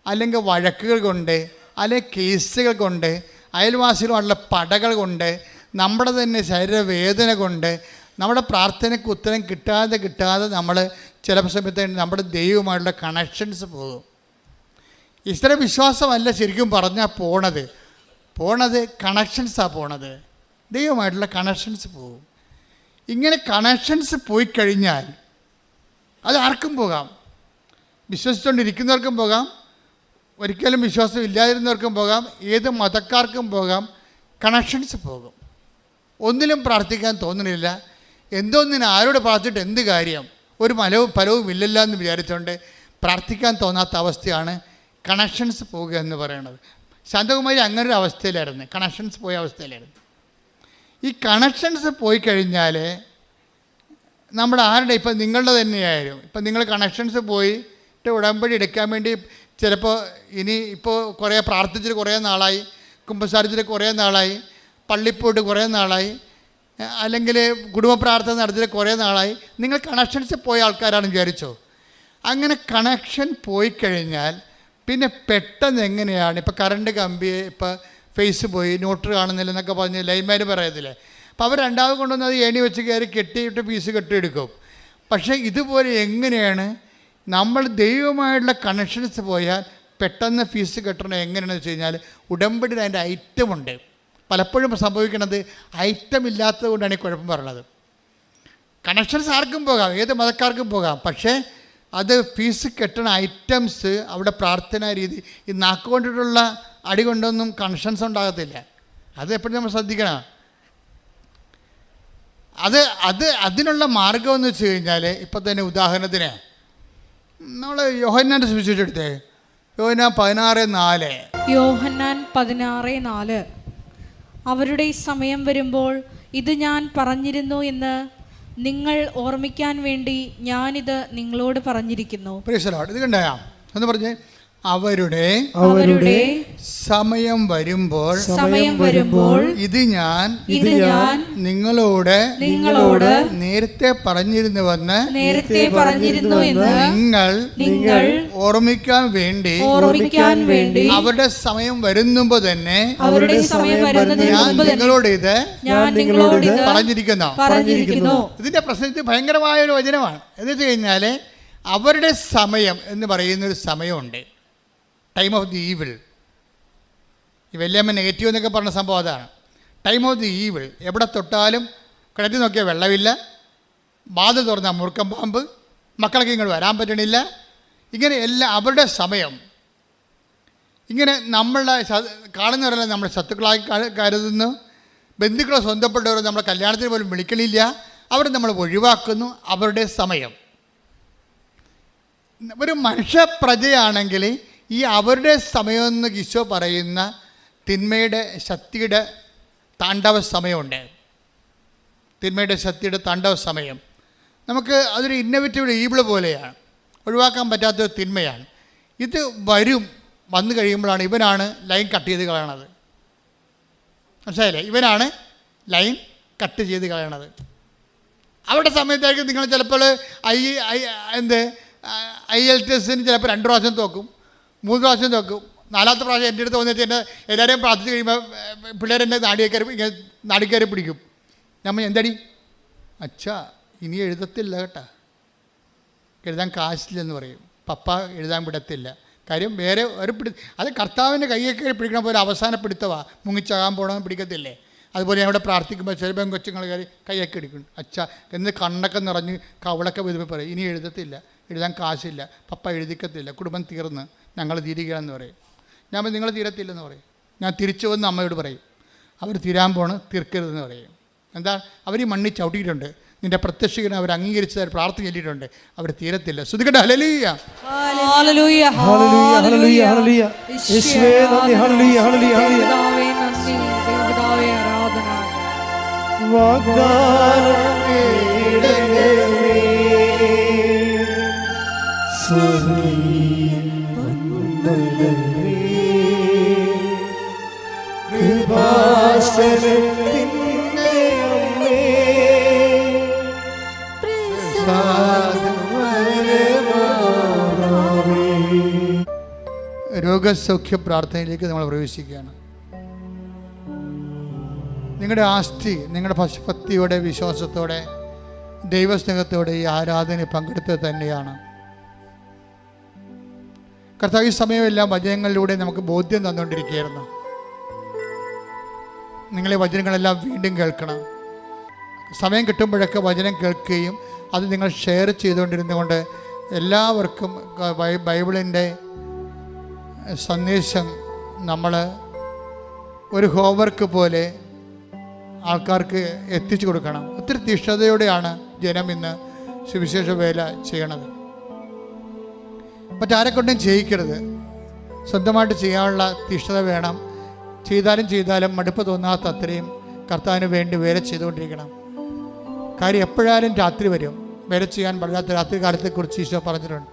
അല്ലെങ്കിൽ വഴക്കുകൾ കൊണ്ട്, അല്ലെങ്കിൽ കേസുകൾ കൊണ്ട്, അയൽവാസികളുമായിട്ടുള്ള പടകൾ കൊണ്ട്, നമ്മുടെ തന്നെ ശരീരവേദന കൊണ്ട്, നമ്മുടെ പ്രാർത്ഥനയ്ക്ക് ഉത്തരം കിട്ടാതെ നമ്മൾ ചില സമയത്ത് നമ്മുടെ ദൈവമായിട്ടുള്ള കണക്ഷൻസ് പോകും. ഈശ്വര വിശ്വാസമല്ല ശരിക്കും പറഞ്ഞാൽ പോണത് കണക്ഷൻസാണ് പോണത്. ദൈവമായിട്ടുള്ള കണക്ഷൻസ് പോകും. ഇങ്ങനെ കണക്ഷൻസ് പോയി കഴിഞ്ഞാൽ അത് ആർക്കും പോകാം. വിശ്വസിച്ചുകൊണ്ടിരിക്കുന്നവർക്കും പോകാം, ഒരിക്കലും വിശ്വാസം ഇല്ലാതിരുന്നവർക്കും പോകാം, ഏത് മതക്കാർക്കും പോകാം. കണക്ഷൻസ് പോകും. ഒന്നിലും പ്രാർത്ഥിക്കാൻ തോന്നുന്നില്ല. എന്തോന്നിന് ആരോട് പ്രാർത്ഥിച്ചിട്ട് എന്ത് കാര്യം, ഒരു ഫലവും ഇല്ലല്ല എന്ന് വിചാരിച്ചുകൊണ്ട് പ്രാർത്ഥിക്കാൻ തോന്നാത്ത അവസ്ഥയാണ് കണക്ഷൻസ് പോവുക എന്ന് പറയുന്നത്. ശാന്തകുമാരി അങ്ങനൊരു അവസ്ഥയിലായിരുന്നു, കണക്ഷൻസ് പോയ അവസ്ഥയിലായിരുന്നു. ഈ കണക്ഷൻസ് പോയി കഴിഞ്ഞാൽ നമ്മുടെ ആരുടെ, ഇപ്പം നിങ്ങളുടെ തന്നെയായാലും, ഇപ്പം നിങ്ങൾ കണക്ഷൻസ് പോയിട്ട് ഉടമ്പടി എടുക്കാൻ വേണ്ടി ചിലപ്പോൾ ഇപ്പോൾ കുറേ പ്രാർത്ഥിച്ചിട്ട് കുറേ നാളായി, കുമ്പസാരിച്ചിട്ട് കുറേ നാളായി, പള്ളിപ്പോയിട്ട് കുറേ നാളായി, അല്ലെങ്കിൽ കുടുംബ പ്രാർത്ഥന നടത്തിയിട്ട് കുറേ നാളായി, നിങ്ങൾ കണക്ഷൻസ് പോയ ആൾക്കാരാണെന്ന് വിചാരിച്ചോ. അങ്ങനെ കണക്ഷൻ പോയി കഴിഞ്ഞാൽ പിന്നെ പെട്ടെന്ന് എങ്ങനെയാണ്, ഇപ്പോൾ കറണ്ട് കമ്പി, ഇപ്പോൾ ഫേസ് പോയി, ന്യൂട്രൽ കാണുന്നില്ല എന്നൊക്കെ പറഞ്ഞ് ലൈൻമാൻ പറയത്തില്ലേ. അപ്പോൾ അവർ രണ്ടാമത് കൊണ്ടുവന്ന് അത് ഏണി വെച്ച് കയറി കെട്ടിയിട്ട് പീസ് കെട്ടിയെടുക്കും. പക്ഷേ ഇതുപോലെ എങ്ങനെയാണ് നമ്മൾ ദൈവമായിട്ടുള്ള കണക്ഷൻസ് പോയാൽ പെട്ടെന്ന് ഫീസ് കെട്ടണം എങ്ങനെയാണെന്ന് വെച്ച് കഴിഞ്ഞാൽ ഉടമ്പടിയിൽ അതിൻ്റെ ഐറ്റമുണ്ട്. പലപ്പോഴും സംഭവിക്കുന്നത് ഐറ്റം ഇല്ലാത്തത് കൊണ്ടാണ് ഈ കുഴപ്പം പറയുന്നത്. കണക്ഷൻസ് ആർക്കും പോകാം, ഏത് മതക്കാർക്കും പോകാം, പക്ഷേ അത് ഫീസ് കെട്ടണ ഐറ്റംസ് അവിടെ പ്രാർത്ഥനാ രീതി, ഈ നാക്കുകൊണ്ടിട്ടുള്ള അടി കൊണ്ടൊന്നും കണക്ഷൻസ് ഉണ്ടാകത്തില്ല. അത് എപ്പോഴും നമ്മൾ ശ്രദ്ധിക്കണം. അതിനുള്ള മാർഗം എന്ന് വെച്ച് കഴിഞ്ഞാൽ ഇപ്പം തന്നെ ഉദാഹരണത്തിന് നമ്മൾ യോഹന്നാൻ്റെ സുവിശേഷം എടുത്തേ, യോഹന്നാൻ 16:4. യോഹന്നാൻ 16:4. അവരുടെ സമയം വരുമ്പോൾ ഇത് ഞാൻ പറഞ്ഞിരുന്നു എന്ന് നിങ്ങൾ ഓർമ്മിക്കാൻ വേണ്ടി ഞാനിത് നിങ്ങളോട് പറഞ്ഞിരിക്കുന്നു. ഇത് കണ്ടാ എന്ന് പറഞ്ഞേ, അവരുടെ സമയം വരുമ്പോൾ ഇത് ഞാൻ നിങ്ങളോട് നേരത്തെ പറഞ്ഞിരുന്നുവെന്ന് നിങ്ങൾ ഓർമ്മിക്കാൻ വേണ്ടി അവരുടെ സമയം വരുന്നുമ്പോ തന്നെ ഞാൻ നിങ്ങളോട് ഇത് പറഞ്ഞിരിക്കുന്നു. ഇതിന്റെ പ്രശ്നത്തിൽ ഭയങ്കരമായ ഒരു വചനമാണ്. എന്ന് വെച്ച് കഴിഞ്ഞാൽ അവരുടെ സമയം എന്ന് പറയുന്നൊരു സമയമുണ്ട്, ടൈം ഓഫ് ദി ഈവിൾ. ഈ വല്യമ്മ നെഗറ്റീവ് എന്നൊക്കെ പറഞ്ഞ സംഭവം അതാണ്. Time of the evil. എവിടെ തൊട്ടാലും കിണറ്റിൽ നോക്കിയാൽ വെള്ളമില്ല, വാതിൽ തുറന്നാൽ മുറുക്കം പാമ്പ്, മക്കൾക്ക് ഇങ്ങോട്ട് വരാൻ പറ്റണില്ല, ഇങ്ങനെ എല്ലാം അവരുടെ സമയം. ഇങ്ങനെ നമ്മളെ കാണുന്നവരെല്ലാം നമ്മളെ ശത്രുക്കളായി കരുതുന്നു. ബന്ധുക്കളെ സ്വന്തപ്പെട്ടവർ നമ്മളെ കല്യാണത്തിന് പോലും വിളിക്കണില്ല, അവർ നമ്മൾ ഒഴിവാക്കുന്നു. അവരുടെ സമയം. ഒരു മനുഷ്യപ്രജയാണെങ്കിൽ ഈ അവരുടെ സമയമെന്ന് ഈശോ പറയുന്ന തിന്മയുടെ ശക്തിയുടെ താണ്ഡവ സമയമുണ്ട്. തിന്മയുടെ ശക്തിയുടെ താണ്ഡവ സമയം നമുക്ക് അതൊരു ഇന്നോവേറ്റീവ് ഈബിൾ പോലെയാണ്, ഒഴിവാക്കാൻ പറ്റാത്തൊരു തിന്മയാണ്. ഇത് വന്നു കഴിയുമ്പോഴാണ് ഇവനാണ് ലൈൻ കട്ട് ചെയ്ത് കളയണത്. മനസ്സിലായില്ലേ? ഇവനാണ് ലൈൻ കട്ട് ചെയ്ത് കളയണത്. അവരുടെ സമയത്തായിരിക്കും നിങ്ങൾ ചിലപ്പോൾ IELTS ചിലപ്പോൾ 2 പ്രാവശ്യം തോക്കും, 3 പ്രാവശ്യം തോക്കും, 4ാമത്തെ പ്രാവശ്യം എൻ്റെ അടുത്ത് വന്നിട്ട് എന്നെ എല്ലാവരെയും പ്രാർത്ഥിച്ച് കഴിയുമ്പോൾ പിള്ളേരെന്നെ നാടിക്കയറി പിടിക്കും. നമ്മൾ എന്തടി അച്ഛാ ഇനി എഴുതത്തില്ല കേട്ടാ, എഴുതാൻ കാശില്ലെന്ന് പറയും. പപ്പ എഴുതാൻ വിടത്തില്ല. കാര്യം വേറെ ഒരു അത് കർത്താവിൻ്റെ കയ്യൊക്കെ പിടിക്കണ പോലെ അവസാന പിടുത്തവാ, മുങ്ങിച്ചാകാൻ പോകണമെന്ന് പിടിക്കത്തില്ലേ. അതുപോലെ ഞാൻ ഇവിടെ പ്രാർത്ഥിക്കുമ്പോൾ ചില പെങ്കൊച്ചുങ്ങൾ കൈയൊക്കെ എടുക്കുന്നു, അച്ഛ എന്ന് കണ്ണൊക്കെ നിറഞ്ഞ് കവളൊക്കെ വിധമ പറയും, ഇനി എഴുതത്തില്ല, എഴുതാൻ കാശില്ല, പപ്പ എഴുതിക്കത്തില്ല, കുടുംബം തീർന്ന് ഞങ്ങൾ തീരുകയാണെന്ന് പറയും. ഞാൻ നിങ്ങൾ തീരത്തില്ലെന്ന് പറയും. ഞാൻ തിരിച്ചു വന്ന് അമ്മയോട് പറയും, അവർ തീരാൻ പോണ്, തീർക്കരുതെന്ന് പറയും. എന്താ, അവർ ഈ മണ്ണിൽ ചവിട്ടിയിട്ടുണ്ട്, നിന്റെ പ്രത്യക്ഷീകരണം അവർ അംഗീകരിച്ചത് പ്രാർത്ഥന ചൊല്ലിയിട്ടുണ്ട്, അവർ തീരത്തില്ല. ശ്രുതികട്ടെ ഹല്ലേലൂയ. ഹല്ലേലൂയ ഹല്ലേലൂയ ഹല്ലേലൂയ യേശുവേ നന്ദി. ഹല്ലേലൂയ ഹല്ലേലൂയ ഹല്ലേലൂയ കർത്താവേ നന്ദി, ദൈവപിതാവേ ആരാധന. വാഗ്ദാനം കേടണമേ സ്വർഗീയ വന്ദനമേ കൃപാസനത്തിൻ്റെ അമ്മേ രോഗസൗഖ്യ പ്രാർത്ഥനയിലേക്ക് നമ്മൾ പ്രവേശിക്കുകയാണ്. നിങ്ങളുടെ ആസ്തി നിങ്ങളുടെ ഭക്തിയോടെ, വിശ്വാസത്തോടെ, ദൈവസ്നേഹത്തോടെ ഈ ആരാധന പങ്കെടുത്തത് തന്നെയാണ്. കർത്താവ് ഈ സമയമെല്ലാം വചനങ്ങളിലൂടെ നമുക്ക് ബോധ്യം തന്നുകൊണ്ടിരിക്കുകയായിരുന്നു. നിങ്ങളെ വചനങ്ങളെല്ലാം വീണ്ടും കേൾക്കണം. സമയം കിട്ടുമ്പോഴൊക്കെ വചനം കേൾക്കുകയും അത് നിങ്ങൾ ഷെയർ ചെയ്തുകൊണ്ടിരുന്നുകൊണ്ട് എല്ലാവർക്കും ബൈബിളിൻ്റെ സന്ദേശം നമ്മൾ ഒരു ഹോംവർക്ക് പോലെ ആൾക്കാർക്ക് എത്തിച്ചു കൊടുക്കണം. ഒത്തിരി തീഷ്ണതയോടെയാണ് ജനം ഇന്ന് സുവിശേഷ വേല ചെയ്യണത്. മറ്റാരെക്കൊണ്ടും ചെയ്യിക്കരുത്, സ്വന്തമായിട്ട് ചെയ്യാനുള്ള തീഷ്ണത വേണം. ചെയ്താലും മടുപ്പ് തോന്നാത്ത അത്രയും കർത്താവിന് വേണ്ടി വേല ചെയ്തുകൊണ്ടിരിക്കണം. കാര്യം എപ്പോഴാലും രാത്രി വരും, വേല ചെയ്യാൻ പാടില്ലാത്ത രാത്രി കാലത്തെക്കുറിച്ച് ഈശോ പറഞ്ഞിട്ടുണ്ട്.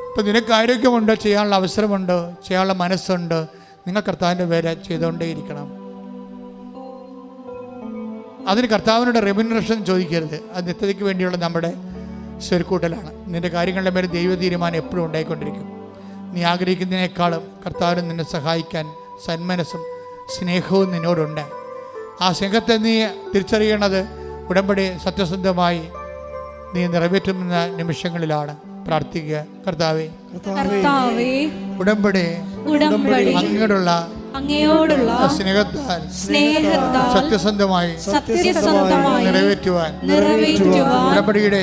ഇപ്പം നിനക്ക് ആരോഗ്യമുണ്ടോ, ചെയ്യാനുള്ള അവസരമുണ്ടോ, ചെയ്യാനുള്ള മനസ്സുണ്ടോ, നിങ്ങൾ കർത്താവിൻ്റെ വേല ചെയ്തുകൊണ്ടേയിരിക്കണം. അതിന് കർത്താവിനോട് റെമ്യൂണറേഷൻ ചോദിക്കരുത്. അത് നിത്യതയ്ക്ക് വേണ്ടിയുള്ള നമ്മുടെ സ്വരുക്കൂട്ടലാണ്. നിൻ്റെ കാര്യങ്ങളുടെ മേലെ ദൈവ തീരുമാനം എപ്പോഴും ഉണ്ടായിക്കൊണ്ടിരിക്കും. നീ ആഗ്രഹിക്കുന്നതിനേക്കാളും കർത്താവിന് നിന്നെ സഹായിക്കാൻ സന്മനസ്സും സ്നേഹവും നിന്നോടുണ്ട്. ആ സ്നേഹത്തെ നീ തിരിച്ചറിയണത് ഉടമ്പടി സത്യസന്ധമായി നീ നിറവേറ്റുന്ന നിമിഷങ്ങളിലാണ്. പ്രാർത്ഥിക്കുക, കർത്താവേ ഉടമ്പടി അങ്ങോട്ടുള്ള സ്നേഹത്താൽ സത്യസന്ധമായി നിറവേറ്റുവാൻ ഉടമ്പടിയുടെ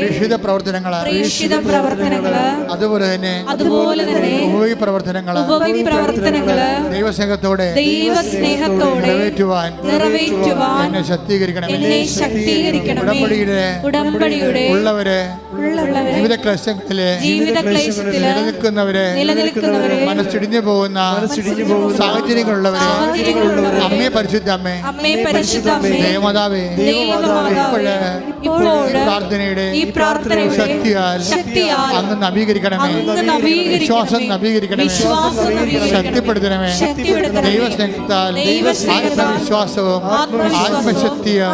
പ്രേക്ഷിത പ്രവർത്തനങ്ങളാൽ അതുപോലെ തന്നെ ഉപയോഗി പ്രവർത്തനങ്ങളാൽ ദൈവസ്നേഹത്തോടെ നിറവേറ്റുവാൻ എന്നെ ശക്തീകരിക്കണം. ഉടമ്പടിയുടെ ഉള്ളവരെ ജീവിത ക്ലേശങ്ങളിലെ നിലനിൽക്കുന്നവരെ മനസ്സിടിഞ്ഞു പോകുന്ന സാഹചര്യങ്ങളുള്ളവരെ അമ്മേ പരിശുദ്ധ അമ്മേ ദേവമാതാവേ പ്രാർത്ഥനയുടെ ശക്തിയാൽ അങ്ങ് നവീകരിക്കണമേ, വിശ്വാസം നവീകരിക്കണമേ, ശക്തിപ്പെടുത്തണമേ. ദൈവസ്നേഹത്താൽ ആത്മവിശ്വാസവും ആത്മശക്തിയും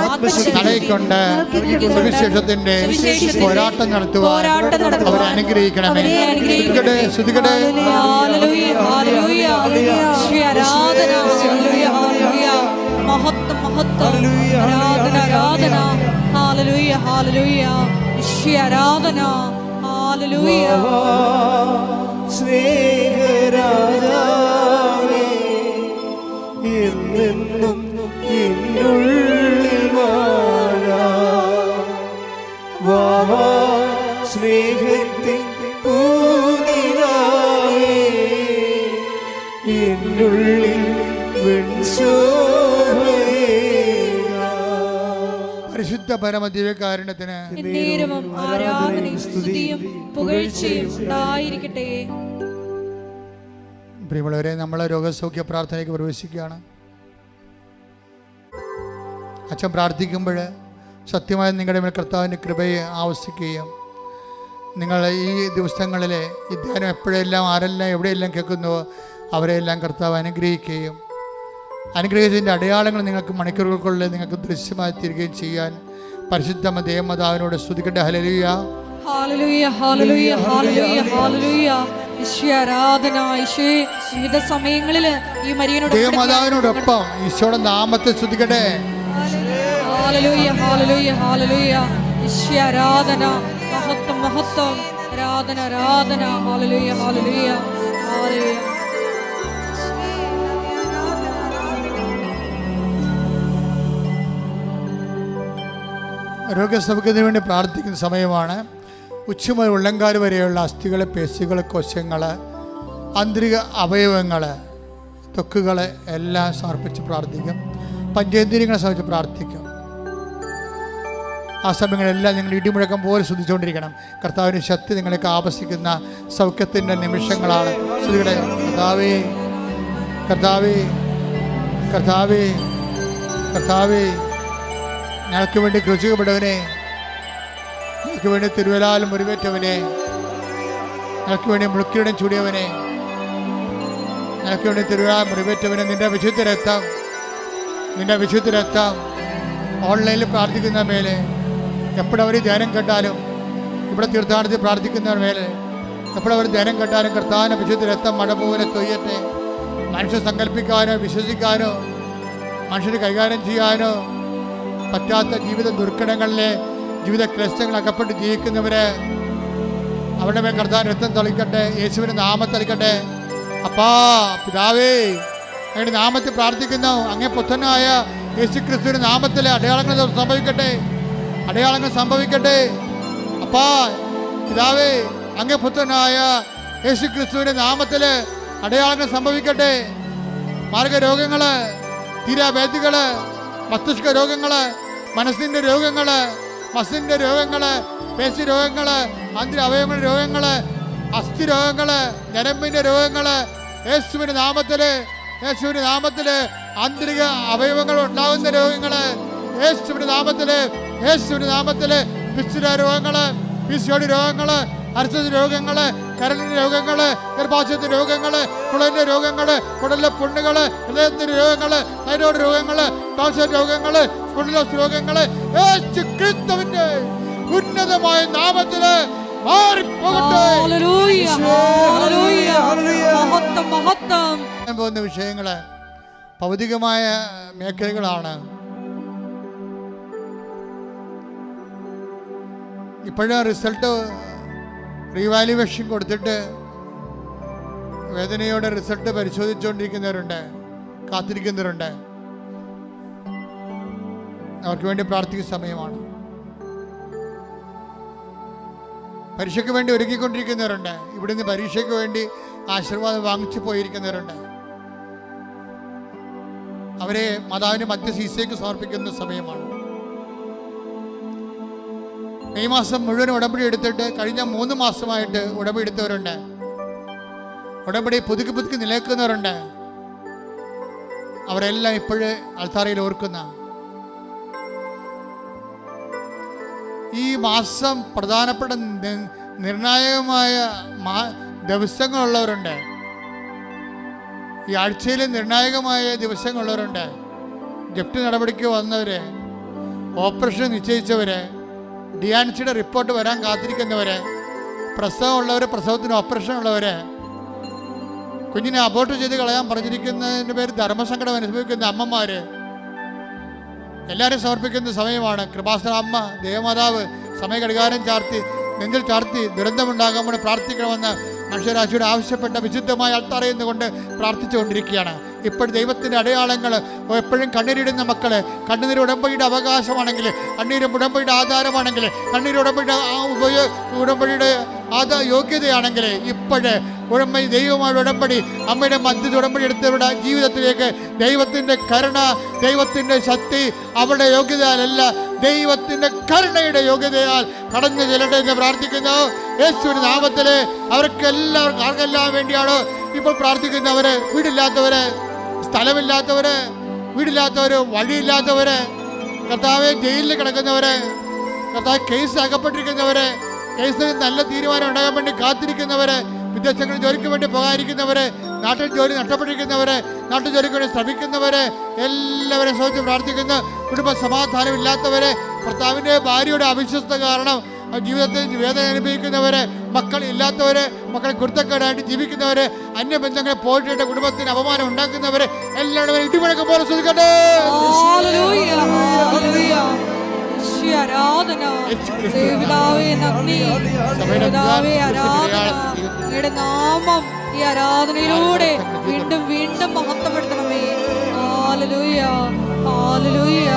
തടയിക്കൊണ്ട് സുവിശേഷത്തിന്റെ പോരാട്ടം നടത്തുവാൻ അവരെ അനുഗ്രഹിക്കണമേ. ശ്രുതികടെ സ്നേഹരാജാവേ എന്നെന്നും എന്നുള്ളിൽ വാഴാ സ്നേഹത്തിൻ പൂനിലാവേ എന്നുള്ളിൽ പരിശുദ്ധ പരമദിവ്യകാരുണ്യത്തിന് ആരാധനയും സ്തുതിയും പുകഴ്ചയും ഉണ്ടായിരിക്കട്ടെ. പ്രിയമുള്ളവരെ, നമ്മൾ രോഗസൗഖ്യ പ്രാർത്ഥനയ്ക്ക് പ്രവേശിക്കുകയാണ്. അച്ഛൻ പ്രാർത്ഥിക്കുമ്പോൾ സത്യമായി നിങ്ങളുടെ മേൽ കർത്താവിൻ്റെ കൃപയെ ആവശ്യിക്കുകയും നിങ്ങൾ ഈ ദിവസങ്ങളിലെ ഈ ധ്യാനം എപ്പോഴെല്ലാം ആരെല്ലാം എവിടെയെല്ലാം കേൾക്കുന്നുവോ അവരെയെല്ലാം കർത്താവ് അനുഗ്രഹിക്കുകയും അനുഗ്രഹിച്ചതിൻ്റെ അടയാളങ്ങൾ നിങ്ങൾക്ക് മണിക്കൂറുകൾക്കുള്ളിൽ നിങ്ങൾക്ക് ദൃശ്യമായി തീരുകയും ചെയ്യാൻ പരിശുദ്ധ ദേവമാതാവിനോട് സ്തുതിക്കട്ടെ. ഹല്ലേലൂയ ഹല്ലേലൂയ ഹല്ലേലൂയ ഹല്ലേലൂയ ഹല്ലേലൂയ. ഈശോയെ ആരാധന. ഈശോയെ വിവിധ സമയങ്ങളിൽ ഈ മരിയനോട് ദേവമാതാവിനോടൊപ്പം ഈശോയുടെ നാമത്തെ സ്തുതിക്കട്ടെ. ഹല്ലേലൂയ ഹല്ലേലൂയ ഹല്ലേലൂയ. ഈശോയെ ആരാധന. മഹത്വം മഹത്വം. ആരാധന ആരാധന. ഹല്ലേലൂയ ഹല്ലേലൂയ ഹല്ലേലൂയ. രോഗസൗഖ്യത്തിന് വേണ്ടി പ്രാർത്ഥിക്കുന്ന സമയമാണ്. ഉച്ച മുതൽ ഉള്ളങ്കാൽ വരെയുള്ള അസ്ഥികൾ, പേശികൾ, കോശങ്ങൾ, ആന്തരിക അവയവങ്ങൾ, ത്വക്കുകൾ എല്ലാം സമർപ്പിച്ച് പ്രാർത്ഥിക്കും. പഞ്ചേന്ദ്രിയങ്ങളെ സമർപ്പിച്ച് പ്രാർത്ഥിക്കും. ആ സമയങ്ങളെല്ലാം നിങ്ങൾ ഇടിമുഴക്കം പോലെ ശ്രദ്ധിച്ചുകൊണ്ടിരിക്കണം. കർത്താവിൻ്റെ ശക്തി നിങ്ങൾക്ക് ആവശ്യിക്കുന്ന സൗഖ്യത്തിൻ്റെ നിമിഷങ്ങളാണ്. ശ്രുതികളെ, കർത്താവേ, കർത്താവേ, കർത്താവേ, കർത്താവേ, ഞങ്ങൾക്ക് വേണ്ടി ക്രൂശിക്കപ്പെട്ടവനെ, ഞങ്ങൾക്ക് വേണ്ടി തിരുവലാൽ മുറിവേറ്റവനെ, ഞങ്ങൾക്ക് വേണ്ടി മുളുക്കിയുടെ ചൂടിയവനെ, ഞങ്ങൾക്ക് വേണ്ടി തിരുവലാൽ മുറിവേറ്റവനെ, നിന്റെ വിശുദ്ധ രക്തം, നിന്റെ വിശുദ്ധ രക്തം ഓൺലൈനിൽ പ്രാർത്ഥിക്കുന്ന മേലെ, എപ്പോഴവർ ധ്യാനം കേട്ടാലും, ഇവിടെ തീർത്ഥാടനത്തിൽ പ്രാർത്ഥിക്കുന്ന മേലെ എപ്പോഴവർ ധ്യാനം കേട്ടാലും കർത്താവിൻ്റെ വിശുദ്ധ രക്തം മഴ പോലെ തൊയ്യട്ടെ. മനുഷ്യർ സങ്കല്പിക്കാനോ വിശ്വസിക്കാനോ മനുഷ്യർ കൈകാര്യം ചെയ്യാനോ പറ്റാത്ത ജീവിത ദുർഘടങ്ങളിലെ ജീവിത ക്ലേശങ്ങൾ അകപ്പെട്ട് ജീവിക്കുന്നവരെ അവരുടെ മേൽ കർത്താവിൻ്റെ രക്തം തളിക്കട്ടെ. യേശുവിൻ്റെ നാമത്തിൽ തളിക്കട്ടെ. അപ്പാ, പിതാവേ, അങ്ങയുടെ നാമത്തിൽ പ്രാർത്ഥിക്കുന്നു. അങ്ങേ പുത്രനായ യേശു ക്രിസ്തുവിൻ്റെ നാമത്തിൽ അടയാളങ്ങൾ സംഭവിക്കട്ടെ, അടയാളങ്ങൾ സംഭവിക്കട്ടെ. അപ്പാ, പിതാവേ, അങ്ങേ പുത്രനായ യേശു ക്രിസ്തുവിൻ്റെ നാമത്തിൽ അടയാളങ്ങൾ സംഭവിക്കട്ടെ. മാർഗരോഗങ്ങൾ, തീരാവേദികൾ, മസ്തിഷ്ക രോഗങ്ങൾ, മനസ്സിൻ്റെ രോഗങ്ങൾ, മസിൻ്റെ രോഗങ്ങൾ, പേശി രോഗങ്ങൾ, ആന്തരിക അവയവങ്ങളുടെ രോഗങ്ങൾ, അസ്ഥി രോഗങ്ങൾ, ഞരമ്പിൻ്റെ രോഗങ്ങൾ, യേശുവിൻ്റെ നാമത്തിൽ, യേശുവിൻ്റെ നാമത്തിൽ ആന്തരിക അവയവങ്ങൾ ഉണ്ടാകുന്ന രോഗങ്ങൾ, യേശുവിൻ്റെ നാമത്തിൽ, യേശുവിൻ്റെ നാമത്തിൽ പിസ്തുര രോഗങ്ങൾ, പിസിയോടി രോഗങ്ങൾ, അർച്ചത രോഗങ്ങൾ, കരളിൻ്റെ രോഗങ്ങൾ, ഗർഭാശയത്തിൻ്റെ രോഗങ്ങൾ, കുളലിൻ്റെ രോഗങ്ങൾ, കുടലിലെ പുണ്ണുകൾ, ഹൃദയത്തിൻ്റെ രോഗങ്ങൾ, തൈറോയ്ഡ് രോഗങ്ങൾ, കാൻസർ രോഗങ്ങൾ, സ്പോണ്ടിലോസിസ് രോഗങ്ങൾ യേശു ക്രിസ്തുവിന്റെ ഉന്നതമായ നാമത്തിൽ മാറിപ്പോകട്ടെ. പോകുന്ന വിഷയങ്ങൾ ഭൗതികമായ മേഖലകളാണ്. ഇപ്പോഴും റിസൾട്ട് റീവാലുവേഷൻ കൊടുത്തിട്ട് വേദനയോടെ റിസൾട്ട് പരിശോധിച്ചുകൊണ്ടിരിക്കുന്നവരുണ്ട്, കാത്തിരിക്കുന്നവരുണ്ട്. അവർക്ക് വേണ്ടി പ്രാർത്ഥിക്കുന്ന സമയമാണ്. പരീക്ഷയ്ക്ക് വേണ്ടി ഒരുക്കിക്കൊണ്ടിരിക്കുന്നവരുണ്ട്. ഇവിടുന്ന് പരീക്ഷയ്ക്ക് വേണ്ടി ആശീർവാദം വാങ്ങിച്ചു പോയിരിക്കുന്നവരുണ്ട്. അവരെ മാതാവിൻ്റെ മധ്യസ്ഥയ്ക്ക് സമർപ്പിക്കുന്ന സമയമാണ്. മെയ് മാസം മുഴുവൻ ഉടമ്പടി എടുത്തിട്ട് കഴിഞ്ഞ 3 മാസമായിട്ട് ഉടമ്പടി എടുത്തവരുണ്ട്. ഉടമ്പടി പുതുക്കി നിലനിൽക്കുന്നവരുണ്ട്. അവരെല്ലാം ഇപ്പോഴേ അൾത്താരയിൽ ഓർക്കുന്ന ഈ മാസം പ്രധാനപ്പെട്ട നിർണായകമായ ദിവസങ്ങളുള്ളവരുണ്ട്. ഈ ആഴ്ചയിലെ നിർണായകമായ ദിവസങ്ങളുള്ളവരുണ്ട്. ജപ്തി നടപടിക്ക് വന്നവര്, ഓപ്പറേഷൻ നിശ്ചയിച്ചവര്, ഡിയാൻസിയുടെ റിപ്പോർട്ട് വരാൻ കാത്തിരിക്കുന്നവര്, പ്രസവമുള്ളവർ, പ്രസവത്തിന് ഓപ്പറേഷൻ ഉള്ളവര്, കുഞ്ഞിനെ അബോർട്ട് ചെയ്ത് കളയാൻ പറഞ്ഞിരിക്കുന്നതിൻ്റെ പേര് ധർമ്മസങ്കടം അനുഭവിക്കുന്ന അമ്മമാര്, എല്ലാവരും സമർപ്പിക്കുന്ന സമയമാണ്. കൃപാസന അമ്മ, ദേവമാതാവ് സമയഘടികാരം ചാർത്തി നെഞ്ചിൽ ചാർത്തി ദുരന്തമുണ്ടാകാൻ വേണ്ടി പ്രാർത്ഥിക്കണമെന്ന് മനുഷ്യരാശിയോട് ആവശ്യപ്പെട്ട വിശുദ്ധമായ അൾത്താരയിൽ നിന്നുകൊണ്ട് പ്രാർത്ഥിച്ചുകൊണ്ടിരിക്കുകയാണ്. ഇപ്പോഴും ദൈവത്തിൻ്റെ അടയാളങ്ങൾ, എപ്പോഴും കണ്ണീരിടുന്ന മക്കൾ, കണ്ണുനീര് ഉടമ്പടിയുടെ അവകാശമാണെങ്കിൽ, കണ്ണീര് ഉടമ്പടിയുടെ ആധാരമാണെങ്കിൽ, കണ്ണീര് ഉടമ്പടിയുടെ ഉടമ്പടിയുടെ യോഗ്യതയാണെങ്കിൽ, ഇപ്പോഴ് ഉടമ്പടി ദൈവമായ ഉടമ്പടി അമ്മയുടെ മധ്യത്തിൽ ഉടമ്പടി എടുത്തവരുടെ ജീവിതത്തിലേക്ക് ദൈവത്തിൻ്റെ കരുണ, ദൈവത്തിൻ്റെ ശക്തി അവരുടെ യോഗ്യതയാലല്ല, ദൈവത്തിൻ്റെ കരുണയുടെ യോഗ്യതയാൽ കടന്നു ചെല്ലട്ടെ എന്ന് പ്രാർത്ഥിക്കുന്നു. യേശുവിന്റെ നാമത്തിൽ ആർക്കെല്ലാം വേണ്ടിയാണോ ഇപ്പോൾ പ്രാർത്ഥിക്കുന്നവര്, വീടില്ലാത്തവര്, സ്ഥലമില്ലാത്തവര്, വീടില്ലാത്തവര്, വഴിയില്ലാത്തവര്, കർത്താവെ ജയിലിൽ കിടക്കുന്നവര്, കർത്താവ് കേസ് അകപ്പെട്ടിരിക്കുന്നവര്, കേസിൽ നല്ല തീരുമാനം ഉണ്ടാകാൻ വേണ്ടി കാത്തിരിക്കുന്നവര്, വിദേശങ്ങളിൽ ജോലിക്ക് വേണ്ടി പോകാതിരിക്കുന്നവര്, നാട്ടിൽ ജോലി നഷ്ടപ്പെട്ടിരിക്കുന്നവര്, നാട്ടു ജോലിക്ക് വേണ്ടി ശ്രമിക്കുന്നവര്, എല്ലാവരും ശ്രമിച്ച് പ്രാർത്ഥിക്കുന്ന, കുടുംബ സമാധാനം ഇല്ലാത്തവര്, ഭർത്താവിൻ്റെ ഭാര്യയുടെ അവിശ്വസ്ത കാരണം ജീവിതത്തിൽ വേദന അനുഭവിക്കുന്നവര്, മക്കൾ ഇല്ലാത്തവര്, മക്കളെ കുരുത്തക്കേടായിട്ട് ജീവിക്കുന്നവര്, അന്യബന്ധങ്ങളെ പോയിട്ട് കുടുംബത്തിന് അപമാനം ഉണ്ടാക്കുന്നവര്, എല്ലാവരും ഇടിമുഴക്കം പോലെ ശ്രദ്ധിക്കട്ടെ. നാമം ഈ ആരാധനയിലൂടെ വീണ്ടും വീണ്ടും മഹത്വപ്പെടുത്തണമേ. Hallelujah, hallelujah.